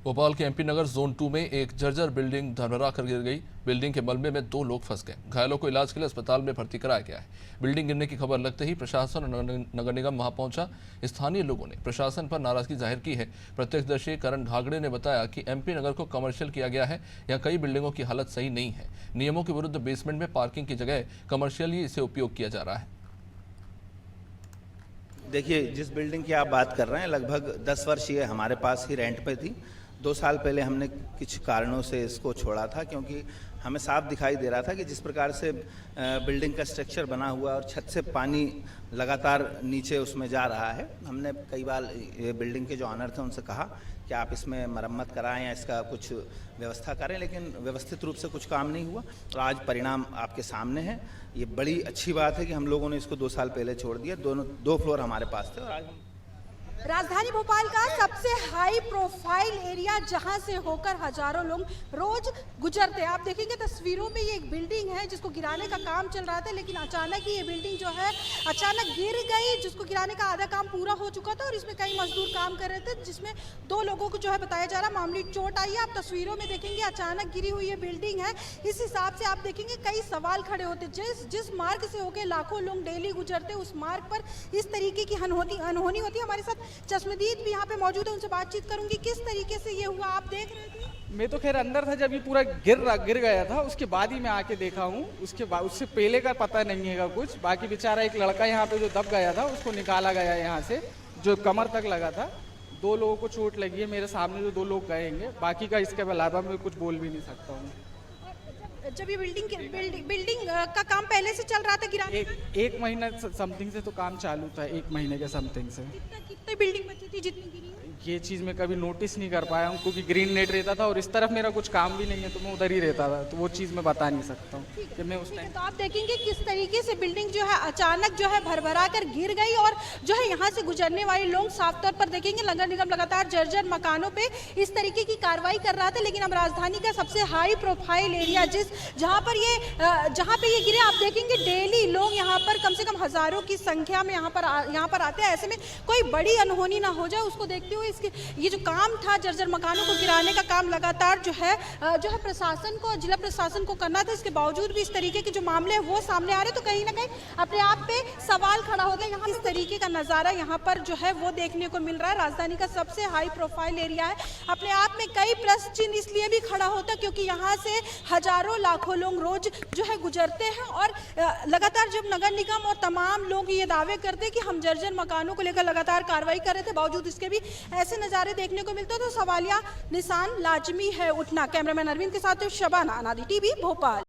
भोपाल के एमपी नगर जोन 2 में एक जर्जर बिल्डिंग धरमरा कर गिर गई। बिल्डिंग के मलबे में 2 लोग फंस गए। घायलों को इलाज के लिए अस्पताल में भर्ती कराया गया है। बिल्डिंग गिरने की खबर लगते ही प्रशासन और नगर निगम वहां पहुंचा। स्थानीय लोगों ने प्रशासन पर नाराजगी जाहिर की है। प्रत्यक्षदर्शी करण घागड़े ने बताया कि एमपी नगर को कमर्शियल किया गया है। यहाँ कई बिल्डिंगों की हालत सही नहीं है। नियमों के विरुद्ध बेसमेंट में पार्किंग की जगह कमर्शियली इसे उपयोग किया जा रहा है। देखिए, जिस बिल्डिंग की आप बात कर रहे हैं लगभग 10 वर्ष ये हमारे पास ही रेंट पे थी। 2 साल पहले हमने कुछ कारणों से इसको छोड़ा था, क्योंकि हमें साफ दिखाई दे रहा था कि जिस प्रकार से बिल्डिंग का स्ट्रक्चर बना हुआ है और छत से पानी लगातार नीचे उसमें जा रहा है। हमने कई बार ये बिल्डिंग के जो ऑनर थे उनसे कहा कि आप इसमें मरम्मत कराएं या इसका कुछ व्यवस्था करें, लेकिन व्यवस्थित रूप से कुछ काम नहीं हुआ और आज परिणाम आपके सामने है। ये बड़ी अच्छी बात है कि हम लोगों ने इसको 2 साल पहले छोड़ दिया। 2 फ्लोर हमारे पास थे और आज हम राजधानी भोपाल का सबसे हाई प्रोफाइल एरिया, जहां से होकर हजारों लोग रोज गुजरते हैं। आप देखेंगे तस्वीरों में ये एक बिल्डिंग है जिसको गिराने का काम चल रहा था, लेकिन अचानक ही ये बिल्डिंग जो है अचानक गिर गई, जिसको गिराने का आधा काम पूरा हो चुका था और इसमें कई मजदूर काम कर रहे थे, जिसमें 2 लोगों को जो है बताया जा रहा मामूली चोट आई है। आप तस्वीरों में देखेंगे अचानक गिरी हुई ये बिल्डिंग है। इस हिसाब से आप देखेंगे कई सवाल खड़े होते, जिस मार्ग से होकर लाखों लोग डेली गुजरते, उस मार्ग पर इस तरीके की अनहोनी होती है। हमारे साथ चश्मदीद भी यहाँ पे मौजूद है, उनसे बातचीत करूंगी। किस तरीके से ये हुआ, आप देख रहे थे? मैं तो खैर अंदर था जब ये पूरा गिर गया था, उसके बाद ही मैं आके देखा हूँ। उसके बाद उससे पहले का पता नहीं है कुछ। बाकी बेचारा एक लड़का यहाँ पे जो दब गया था उसको निकाला गया यहाँ से, जो कमर तक लगा था। 2 लोगों को चोट लगी है। मेरे सामने जो 2 लोग गएंगे, बाकी का इसके अलावा मैं कुछ बोल भी नहीं सकता हूँ। जब ये बिल्डिंग का काम पहले से चल रहा था गिराने एक महीना समथिंग से तो काम चालू था, 1 महीने के समथिंग से। कितनी बिल्डिंग बची थी जितनी गिरी? ये चीज़ मैं कभी नोटिस नहीं कर पाया हूँ, क्योंकि ग्रीन नेट रहता था और इस तरफ मेरा कुछ काम भी नहीं है, तो मैं उधर ही रहता था, तो वो चीज़ मैं बता नहीं सकता हूँ कि मैं उस टाइम। तो आप देखेंगे किस तरीके से बिल्डिंग जो है अचानक जो है भरभरा कर गिर गई और जो है यहाँ से गुजरने वाले लोग साफ तौर पर देखेंगे नगर निगम लगातार जर्जर मकानों पे इस तरीके की कार्रवाई कर रहा था। लेकिन अब राजधानी का सबसे हाई प्रोफाइल एरिया जहाँ पे ये गिरे, आप देखेंगे डेली लोग यहाँ पर कम से कम हजारों की संख्या में यहाँ पर आते हैं। ऐसे में कोई बड़ी अनहोनी ना हो जाए, उसको देखते हुए इसके ये जो काम था जर्जर मकानों को गिराने का काम लगातार जो है प्रशासन को, जिला प्रशासन को करना था। इसके बावजूद भी इस तरीके के जो मामले हैं वो सामने आ रहे, तो कहीं ना कहीं अपने आप पे सवाल खड़ा हो गया। यहाँ इस तरीके का नज़ारा यहाँ पर जो है वो देखने को मिल रहा है। राजधानी का सबसे हाई प्रोफाइल एरिया है। अपने आप में कई प्रश्न चिन्ह इसलिए भी खड़ा होता क्योंकि यहाँ से हजारों लाखों लोग रोज जो है गुजरते हैं और लगातार जब नगर निगम और तमाम लोग ये दावे करते कि हम जर्जर मकानों को लेकर लगातार कार्रवाई कर रहे थे, बावजूद इसके भी ऐसे नज़ारे देखने को मिलते, तो सवालिया निशान लाजमी है उठना। कैमरामैन अरविंद के साथ शबाना, अनादि टीवी, भोपाल।